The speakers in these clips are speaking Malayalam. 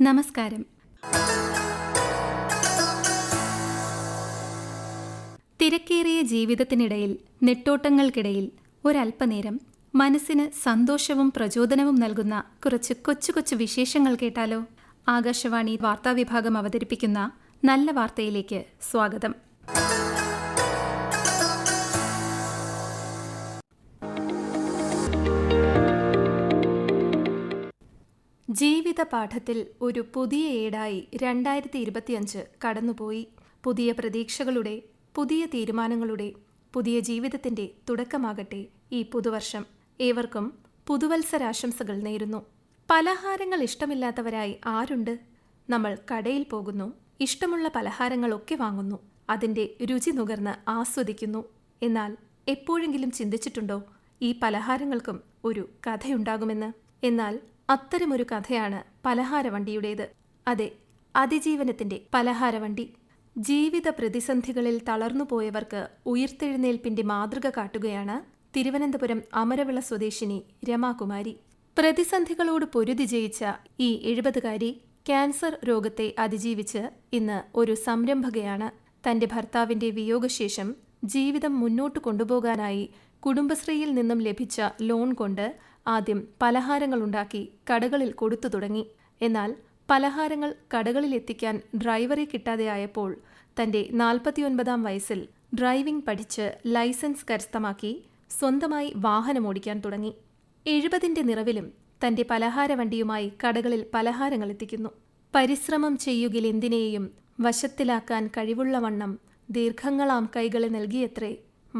നമസ്കാരം. തിരക്കേറിയ ജീവിതത്തിനിടയിൽ, നെട്ടോട്ടങ്ങൾക്കിടയിൽ ഒരല്പനേരം മനസ്സിന് സന്തോഷവും പ്രചോദനവും നൽകുന്ന കുറച്ച് കൊച്ചു കൊച്ചു വിശേഷങ്ങൾ കേട്ടാലോ? ആകാശവാണി വാർത്താവിഭാഗം അവതരിപ്പിക്കുന്ന നല്ല വാർത്തയിലേക്ക് സ്വാഗതം. ജീവിത പാഠത്തിൽ ഒരു പുതിയ ഏടായി 2025 കടന്നുപോയി. പുതിയ പ്രതീക്ഷകളുടെ, പുതിയ തീരുമാനങ്ങളുടെ, പുതിയ ജീവിതത്തിന്റെ തുടക്കമാകട്ടെ ഈ പുതുവർഷം. ഏവർക്കും പുതുവത്സരാശംസകൾ നേരുന്നു. പലഹാരങ്ങൾ ഇഷ്ടമില്ലാത്തവരായി ആരുണ്ട്? നമ്മൾ കടയിൽ പോകുന്നു, ഇഷ്ടമുള്ള പലഹാരങ്ങളൊക്കെ വാങ്ങുന്നു, അതിന്റെ രുചി നുകർന്ന് ആസ്വദിക്കുന്നു. എന്നാൽ എപ്പോഴെങ്കിലും ചിന്തിച്ചിട്ടുണ്ടോ ഈ പലഹാരങ്ങൾക്കും ഒരു കഥയുണ്ടാകുമെന്ന്? എന്നാൽ അത്തരമൊരു കഥയാണ് പലഹാരവണ്ടിയുടേത്. അതെ, അതിജീവനത്തിന്റെ പലഹാരവണ്ടി. ജീവിത പ്രതിസന്ധികളിൽ തളർന്നുപോയവർക്ക് ഉയിർത്തെഴുന്നേൽപ്പിന്റെ മാതൃക കാട്ടുകയാണ് തിരുവനന്തപുരം അമരവിള സ്വദേശിനി രമാകുമാരി. പ്രതിസന്ധികളോട് പൊരുതി ജയിച്ച ഈ 70കാരി ക്യാൻസർ രോഗത്തെ അതിജീവിച്ച് ഇന്ന് ഒരു സംരംഭകയാണ്. തന്റെ ഭർത്താവിന്റെ വിയോഗശേഷം ജീവിതം മുന്നോട്ട് കൊണ്ടുപോകാനായി കുടുംബശ്രീയിൽ നിന്നും ലഭിച്ച ലോൺ കൊണ്ട് ആദ്യം പലഹാരങ്ങളുണ്ടാക്കി കടകളിൽ കൊടുത്തു തുടങ്ങി. എന്നാൽ പലഹാരങ്ങൾ കടകളിലെത്തിക്കാൻ ഡ്രൈവറെ കിട്ടാതെയായപ്പോൾ തന്റെ 49-ാം വയസ്സിൽ ഡ്രൈവിംഗ് പഠിച്ച് ലൈസൻസ് കരസ്ഥമാക്കി സ്വന്തമായി വാഹനമോടിക്കാൻ തുടങ്ങി. 70ന്റെ നിറവിലും തന്റെ പലഹാരവണ്ടിയുമായി കടകളിൽ പലഹാരങ്ങൾ എത്തിക്കുന്നു. പരിശ്രമം ചെയ്യുകിലെന്തിനേയും വശത്തിലാക്കാൻ കഴിവുള്ളവണ്ണം ദീർഘങ്ങളാം കൈകളെ നൽകിയത്രേ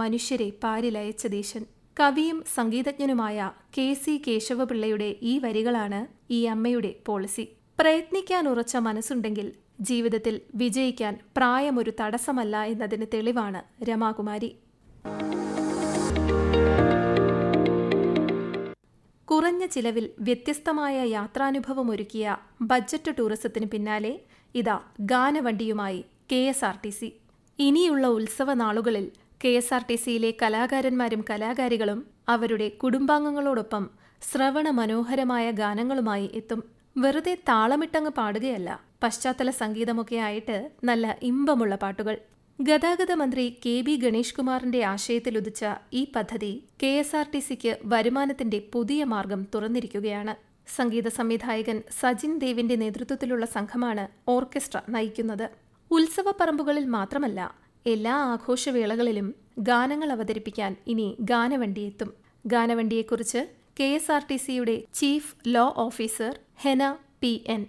മനുഷ്യരെ പാരിലയച്ച ദേശൻ. കവിയും സംഗീതജ്ഞനുമായ KC കേശവപിള്ളയുടെ ഈ വരികളാണ് ഈ അമ്മയുടെ പോളിസി. പ്രയത്നിക്കാൻ ഉറച്ച മനസ്സുണ്ടെങ്കിൽ ജീവിതത്തിൽ വിജയിക്കാൻ പ്രായമൊരു തടസ്സമല്ല എന്നതിന് തെളിവാണ് രമാകുമാരി. കുറഞ്ഞ ചിലവിൽ വ്യത്യസ്തമായ യാത്രാനുഭവമൊരുക്കിയ ബഡ്ജറ്റ് ടൂറിസത്തിന് പിന്നാലെ ഇതാ ഗാനവണ്ടിയുമായി KSRTC. ഇനിയുള്ള ഉത്സവ നാളുകളിൽ KSRTCയിലെ കലാകാരന്മാരും കലാകാരികളും അവരുടെ കുടുംബാംഗങ്ങളോടൊപ്പം ശ്രവണ മനോഹരമായ ഗാനങ്ങളുമായി എത്തും. വെറുതെ താളമിട്ടങ്ങ് പാടുകയല്ല, പശ്ചാത്തല സംഗീതമൊക്കെ ആയിട്ട് നല്ല ഇമ്പമുള്ള പാട്ടുകൾ. ഗതാഗത മന്ത്രി KB ഗണേഷ് കുമാറിന്റെ ആശയത്തിലുദിച്ച ഈ പദ്ധതി KSRTCക്ക് വരുമാനത്തിന്റെ പുതിയ മാർഗം തുറന്നിരിക്കുകയാണ്. സംഗീത സംവിധായകൻ സജിൻ ദേവിന്റെ നേതൃത്വത്തിലുള്ള സംഘമാണ് ഓർക്കസ്ട്ര നയിക്കുന്നത്. ഉത്സവപ്പറമ്പുകളിൽ മാത്രമല്ല, എല്ലാ ആഘോഷവേളകളിലും ഗാനങ്ങൾ അവതരിപ്പിക്കാൻ ഇനി ഗാനവണ്ടി എത്തും. ഗാനവണ്ടിയെക്കുറിച്ച് KSRTCയുടെ chief law officer Hena PN.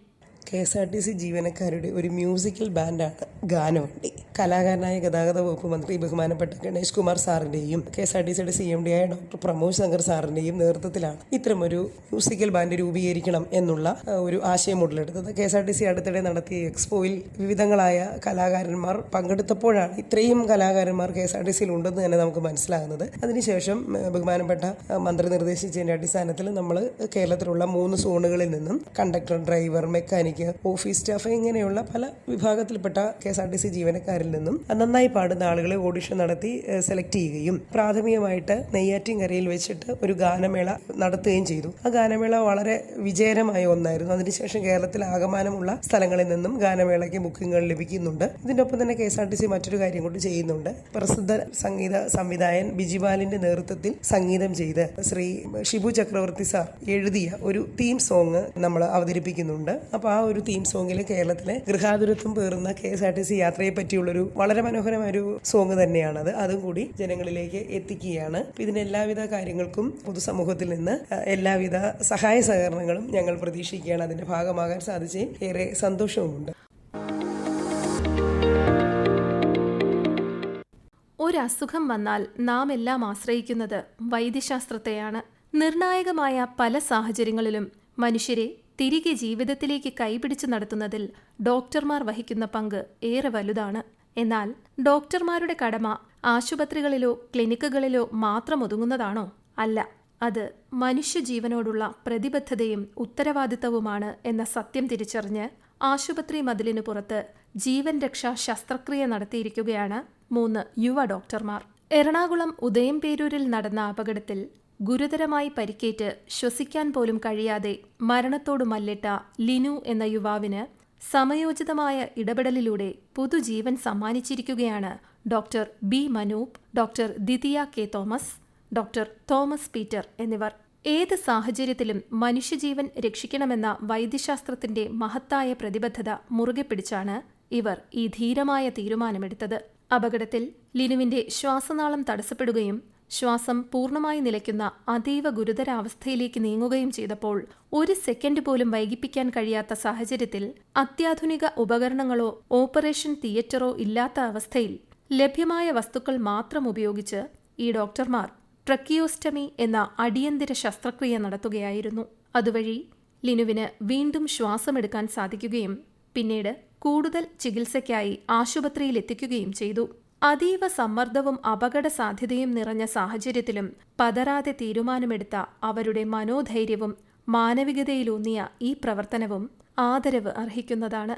KSRTC ജീവനക്കാരുടെ ഒരു മ്യൂസിക്കൽ ബാൻഡാണ് ഗാനവണ്ടി. കലാകാരനായ ഗതാഗത വകുപ്പ് മന്ത്രി ബഹുമാനപ്പെട്ട ഗണേഷ് കുമാർ സാറിന്റെയും KSRTCയുടെ CMD ആയ ഡോക്ടർ പ്രമോദ് ശങ്കർ സാറിന്റെയും നേതൃത്വത്തിലാണ് ഇത്തരമൊരു മ്യൂസിക്കൽ ബാൻഡ് രൂപീകരിക്കണം എന്നുള്ള ഒരു ആശയം ഉടലെടുത്തത്. KSRTC അടുത്തിടെ നടത്തിയ എക്സ്പോയിൽ വിവിധങ്ങളായ കലാകാരന്മാർ പങ്കെടുത്തപ്പോഴാണ് ഇത്രയും കലാകാരന്മാർ KSRTCയിൽ ഉണ്ടെന്ന് തന്നെ നമുക്ക് മനസ്സിലാകുന്നത്. അതിനുശേഷം ബഹുമാനപ്പെട്ട മന്ത്രി നിർദ്ദേശിച്ചതിന്റെ അടിസ്ഥാനത്തിൽ നമ്മൾ കേരളത്തിലുള്ള 3 സോണുകളിൽ നിന്നും conductor, driver, mechanic, office staff ഇങ്ങനെയുള്ള പല വിഭാഗത്തിൽപ്പെട്ട KSRTC ജീവനക്കാരിൽ നിന്നും നന്നായി പാടുന്ന ആളുകളെ ഓഡിഷൻ നടത്തി സെലക്ട് ചെയ്യുകയും പ്രാഥമികമായിട്ട് നെയ്യാറ്റിൻകരയിൽ വെച്ചിട്ട് ഒരു ഗാനമേള നടത്തുകയും ചെയ്തു. ആ ഗാനമേള വളരെ വിജയകരമായ ഒന്നായിരുന്നു. അതിനുശേഷം കേരളത്തിൽ ആകമാനമുള്ള സ്ഥലങ്ങളിൽ നിന്നും ഗാനമേളയ്ക്ക് ബുക്കിങ്ങുകൾ ലഭിക്കുന്നുണ്ട്. ഇതിനൊപ്പം തന്നെ KSRTC മറ്റൊരു കാര്യം കൊണ്ട് ചെയ്യുന്നുണ്ട്. പ്രസിദ്ധ സംഗീത സംവിധായകൻ ബിജിപാലിന്റെ നേതൃത്വത്തിൽ സംഗീതം ചെയ്ത് ശ്രീ ഷിബു ചക്രവർത്തി സാർ എഴുതിയ ഒരു തീം സോങ് നമ്മൾ അവതരിപ്പിക്കുന്നുണ്ട്. അപ്പോൾ ആ ഒരു തീം സോങ്ങിൽ കേരളത്തിലെ ഗൃഹാതുരത്വം പേറുന്ന KSRTC യാത്രയെ പറ്റിയുള്ളൊരു വളരെ മനോഹരമായ ഒരു സോങ് തന്നെയാണത്. അതും കൂടി ജനങ്ങളിലേക്ക് എത്തിക്കുകയാണ്. ഇതിന് എല്ലാവിധ കാര്യങ്ങൾക്കും പൊതുസമൂഹത്തിൽ നിന്ന് എല്ലാവിധ സഹായ സഹകരണങ്ങളും ഞങ്ങൾ പ്രതീക്ഷിക്കുകയാണ്. അതിന്റെ ഭാഗമാകാൻ സാധിച്ചതിൽ ഏറെ സന്തോഷവുമുണ്ട്. ഒരസുഖം വന്നാൽ നാം എല്ലാം ആശ്രയിക്കുന്നത് വൈദ്യശാസ്ത്രത്തെയാണ്. നിർണായകമായ പല സാഹചര്യങ്ങളിലും മനുഷ്യരെ തിരികെ ജീവിതത്തിലേക്ക് കൈപിടിച്ചു നടത്തുന്നതിൽ ഡോക്ടർമാർ വഹിക്കുന്ന പങ്ക് ഏറെ വലുതാണ്. എന്നാൽ ഡോക്ടർമാരുടെ കടമ ആശുപത്രികളിലോ ക്ലിനിക്കുകളിലോ മാത്രം ഒതുങ്ങുന്നതാണോ? അല്ല, അത് മനുഷ്യജീവനോടുള്ള പ്രതിബദ്ധതയും ഉത്തരവാദിത്തവുമാണ് എന്ന സത്യം തിരിച്ചറിഞ്ഞ് ആശുപത്രി മതിലിനു പുറത്ത് ജീവൻ രക്ഷാ ശസ്ത്രക്രിയ നടത്തിയിരിക്കുകയാണ് 3 യുവ ഡോക്ടർമാർ. എറണാകുളം ഉദയംപേരൂരിൽ നടന്ന അപകടത്തിൽ ഗുരുതരമായി പരിക്കേറ്റ് ശ്വസിക്കാൻ പോലും കഴിയാതെ മരണത്തോട് മല്ലിട്ട ലിനു എന്ന യുവാവിന് സമയോചിതമായ ഇടപെടലിലൂടെ പുതുജീവൻ സമ്മാനിച്ചിരിക്കുകയാണ് doctor B Manoop, doctor Dithiya K Thomas, doctor Thomas Peter എന്നിവർ. ഏത് സാഹചര്യത്തിലും മനുഷ്യജീവൻ രക്ഷിക്കണമെന്ന വൈദ്യശാസ്ത്രത്തിന്റെ മഹത്തായ പ്രതിബദ്ധത മുറുകെ പിടിച്ചാണ് ഇവർ ഈ ധീരമായ തീരുമാനമെടുത്തത്. അപകടത്തിൽ ലിനുവിന്റെ ശ്വാസനാളം തടസ്സപ്പെടുകയും ശ്വാസം പൂർണ്ണമായി നിലയ്ക്കുന്ന അതീവ ഗുരുതരാവസ്ഥയിലേക്ക് നീങ്ങുകയും ചെയ്തപ്പോൾ 1 സെക്കൻഡ് പോലും വൈകിപ്പിക്കാൻ കഴിയാത്ത സാഹചര്യത്തിൽ അത്യാധുനിക ഉപകരണങ്ങളോ ഓപ്പറേഷൻ തിയേറ്ററോ ഇല്ലാത്ത അവസ്ഥയിൽ ലഭ്യമായ വസ്തുക്കൾ മാത്രം ഉപയോഗിച്ച് ഈ ഡോക്ടർമാർ ട്രക്കിയോസ്റ്റമി എന്ന അടിയന്തര ശസ്ത്രക്രിയ നടത്തുകയായിരുന്നു. അതുവഴി ലിനുവിന് വീണ്ടും ശ്വാസമെടുക്കാൻ സാധിക്കുകയും പിന്നീട് കൂടുതൽ ചികിത്സയ്ക്കായി ആശുപത്രിയിൽ എത്തിക്കുകയും ചെയ്തു. അതീവ സമ്മർദ്ദവും അപകട സാധ്യതയും നിറഞ്ഞ സാഹചര്യത്തിലും പതറാതെ തീരുമാനമെടുത്ത അവരുടെ മനോധൈര്യവും മാനവികതയിലൂന്നിയ ഈ പ്രവർത്തനവും ആദരവ് അർഹിക്കുന്നതാണ്.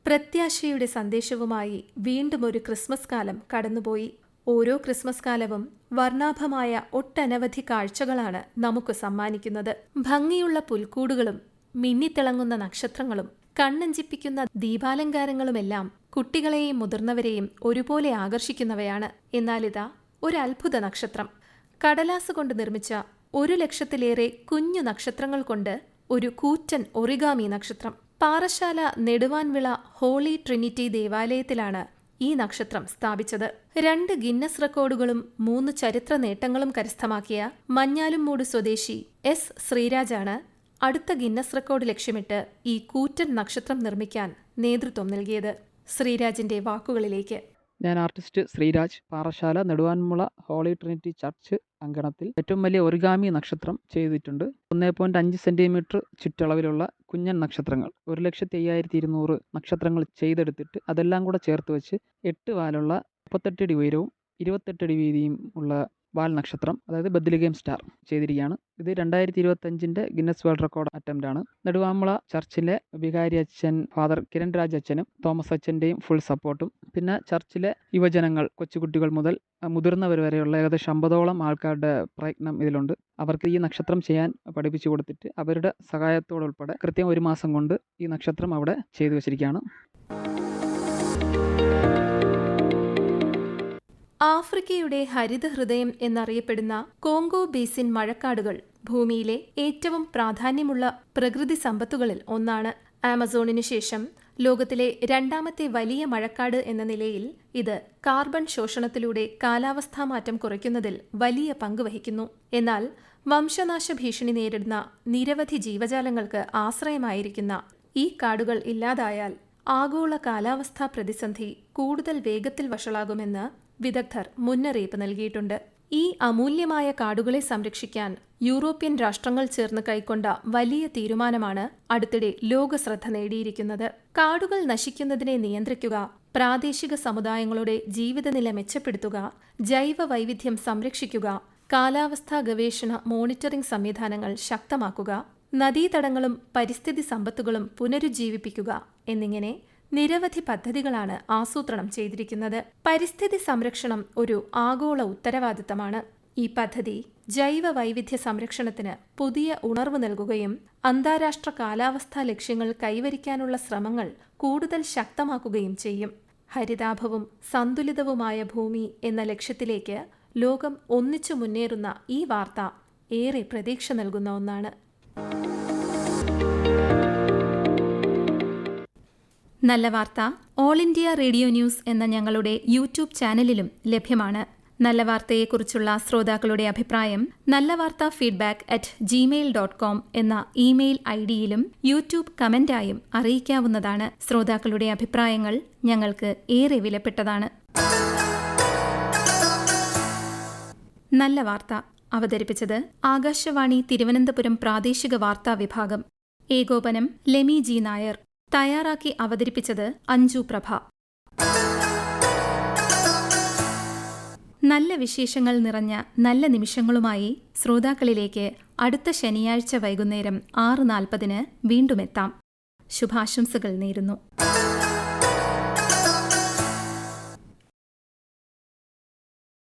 പ്രത്യാശയുടെ സന്ദേശവുമായി വീണ്ടും ഒരു ക്രിസ്മസ് കാലം കടന്നുപോയി. ഓരോ ക്രിസ്മസ് കാലവും വർണ്ണാഭമായ ഒട്ടനവധി കാഴ്ചകളാണ് നമുക്ക് സമ്മാനിക്കുന്നത്. ഭംഗിയുള്ള പുൽക്കൂടുകളും മിന്നിത്തിളങ്ങുന്ന നക്ഷത്രങ്ങളും കണ്ണഞ്ചിപ്പിക്കുന്ന ദീപാലങ്കാരങ്ങളുമെല്ലാം കുട്ടികളെയും മുതിർന്നവരെയും ഒരുപോലെ ആകർഷിക്കുന്നവയാണ്. എന്നാലിതാ ഒരു അത്ഭുത നക്ഷത്രം. കടലാസ് കൊണ്ട് നിർമ്മിച്ച 1,00,000-ലേറെ കുഞ്ഞു നക്ഷത്രങ്ങൾ കൊണ്ട് ഒരു കൂറ്റൻ ഒറിഗാമി നക്ഷത്രം. പാറശാല നെടുവാൻവിള ഹോളി ട്രിനിറ്റി ദേവാലയത്തിലാണ് ഈ നക്ഷത്രം സ്ഥാപിച്ചത്. 2 ഗിന്നസ് റെക്കോർഡുകളും 3 ചരിത്ര നേട്ടങ്ങളും കരസ്ഥമാക്കിയ മഞ്ഞാലുംമൂട് സ്വദേശി എസ് ശ്രീരാജാണ് അടുത്ത ഗിന്നസ് റെക്കോർഡ് ലക്ഷ്യമിട്ട് ഈ കൂറ്റൻ നക്ഷത്രം നിർമ്മിക്കാൻ നേതൃത്വം നൽകിയത്. ശ്രീരാജിന്റെ വാക്കുകളിലേക്ക്. ഞാൻ artist Sreeraj, Parassala Neduvanmula holy trinity church അങ്കണത്തിൽ ഏറ്റവും വലിയ ഒറിഗാമി നക്ഷത്രം ചെയ്തിട്ടുണ്ട്. 1.5 സെന്റിമീറ്റർ ചുറ്റളവിലുള്ള കുഞ്ഞൻ നക്ഷത്രങ്ങൾ 1,05,200 നക്ഷത്രങ്ങൾ ചെയ്തെടുത്തിട്ട് അതെല്ലാം കൂടെ ചേർത്ത് വെച്ച് 8 വാലുള്ള 38 അടി ഉയരവും 28 അടി വീതിയും ഉള്ള വാൽ നക്ഷത്രം, അതായത് ബദ്ലിഗേം സ്റ്റാർ ചെയ്തിരിക്കുകയാണ്. ഇത് 2025 ഗിന്നസ് വേൾഡ് റെക്കോർഡ് അറ്റംപ്റ്റ് ആണ്. നെടുവാമുള ചർച്ചിലെ വികാരി അച്ഛൻ ഫാദർ കിരൺ രാജ് അച്ഛനും തോമസ് അച്ഛൻ്റെയും ഫുൾ സപ്പോർട്ടും, പിന്നെ ചർച്ചിലെ യുവജനങ്ങൾ, കൊച്ചുകുട്ടികൾ മുതൽ മുതിർന്നവർ വരെയുള്ള ഏകദേശം 50ഓളം ആൾക്കാരുടെ പ്രയത്നം ഇതിലുണ്ട്. അവർക്ക് ഈ നക്ഷത്രം ചെയ്യാൻ പഠിപ്പിച്ചു കൊടുത്തിട്ട് അവരുടെ സഹായത്തോടുൾപ്പെടെ കൃത്യം 1 മാസം കൊണ്ട് ഈ നക്ഷത്രം അവിടെ ചെയ്തു വെച്ചിരിക്കുകയാണ്. ആഫ്രിക്കയുടെ ഹരിതഹൃദയം എന്നറിയപ്പെടുന്ന കോങ്കോ ബേസിൻ മഴക്കാടുകൾ ഭൂമിയിലെ ഏറ്റവും പ്രാധാന്യമുള്ള പ്രകൃതി സമ്പത്തുകളിൽ ഒന്നാണ്. ആമസോണിനു ശേഷം ലോകത്തിലെ 2ാമത്തെ വലിയ മഴക്കാട് എന്ന നിലയിൽ ഇത് കാർബൺ ശോഷണത്തിലൂടെ കാലാവസ്ഥാമാറ്റം കുറയ്ക്കുന്നതിൽ വലിയ പങ്ക് വഹിക്കുന്നു. എന്നാൽ വംശനാശ ഭീഷണി നേരിടുന്ന നിരവധി ജീവജാലങ്ങൾക്ക് ആശ്രയമായിരിക്കുന്ന ഈ കാടുകൾ ഇല്ലാതായാൽ ആഗോള കാലാവസ്ഥാ പ്രതിസന്ധി കൂടുതൽ വേഗത്തിൽ വഷളാകുമെന്ന് വിദഗ്ധർ മുന്നറിയിപ്പ് നൽകിയിട്ടുണ്ട്. ഈ അമൂല്യമായ കാടുകളെ സംരക്ഷിക്കാൻ യൂറോപ്യൻ രാഷ്ട്രങ്ങൾ ചേർന്ന് കൈക്കൊണ്ട വലിയ തീരുമാനമാണ് അടുത്തിടെ ലോകശ്രദ്ധ നേടിയിരിക്കുന്നത്. കാടുകൾ നശിക്കുന്നതിനെ നിയന്ത്രിക്കുക, പ്രാദേശിക സമുദായങ്ങളുടെ ജീവിതനില മെച്ചപ്പെടുത്തുക, ജൈവ വൈവിധ്യം സംരക്ഷിക്കുക, കാലാവസ്ഥാ ഗവേഷണ മോണിറ്ററിംഗ് സംവിധാനങ്ങൾ ശക്തമാക്കുക, നദീതടങ്ങളും പരിസ്ഥിതി സമ്പത്തുകളും പുനരുജ്ജീവിപ്പിക്കുക എന്നിങ്ങനെ നിരവധി പദ്ധതികളാണ് ആസൂത്രണം ചെയ്തിരിക്കുന്നത്. പരിസ്ഥിതി സംരക്ഷണം ഒരു ആഗോള ഉത്തരവാദിത്തമാണ്. ഈ പദ്ധതി ജൈവ വൈവിധ്യ സംരക്ഷണത്തിന് പുതിയ ഉണർവ് നൽകുകയും അന്താരാഷ്ട്ര കാലാവസ്ഥാ ലക്ഷ്യങ്ങൾ കൈവരിക്കാനുള്ള ശ്രമങ്ങൾ കൂടുതൽ ശക്തമാക്കുകയും ചെയ്യും. ഹരിതാഭവും സന്തുലിതവുമായ ഭൂമി എന്ന ലക്ഷ്യത്തിലേക്ക് ലോകം ഒന്നിച്ചു മുന്നേറുന്ന ഈ വാർത്ത ഏറെ പ്രതീക്ഷ നൽകുന്ന ഒന്നാണ്. നല്ല വാർത്ത ഓൾ ഇന്ത്യ റേഡിയോ ന്യൂസ് എന്ന ഞങ്ങളുടെ യൂട്യൂബ് ചാനലിലും ലഭ്യമാണ്. നല്ല വാർത്തയെക്കുറിച്ചുള്ള ശ്രോതാക്കളുടെ അഭിപ്രായം nallavaartha@gmail.com എന്ന ഇമെയിൽ ഐഡിയിലും യൂട്യൂബ് കമന്റായും അറിയിക്കാവുന്നതാണ്. ശ്രോതാക്കളുടെ അഭിപ്രായങ്ങൾ ഞങ്ങൾക്ക് ഏറെ വിലപ്പെട്ടതാണ്. നല്ല വാർത്ത അവതരിപ്പിച്ചത് ആകാശവാണി തിരുവനന്തപുരം പ്രാദേശിക വാർത്താ വിഭാഗം. ഏകോപനം ലെമി ജി നായർ. തയ്യാറാക്കി അവതരിപ്പിച്ചത് അഞ്ജു പ്രഭ. നല്ല വിശേഷങ്ങൾ നിറഞ്ഞ നല്ല നിമിഷങ്ങളുമായി ശ്രോതാക്കളിലേക്ക് അടുത്ത ശനിയാഴ്ച വൈകുന്നേരം 6:40 വീണ്ടുമെത്താം. ശുഭാശംസകൾ നേരുന്നു.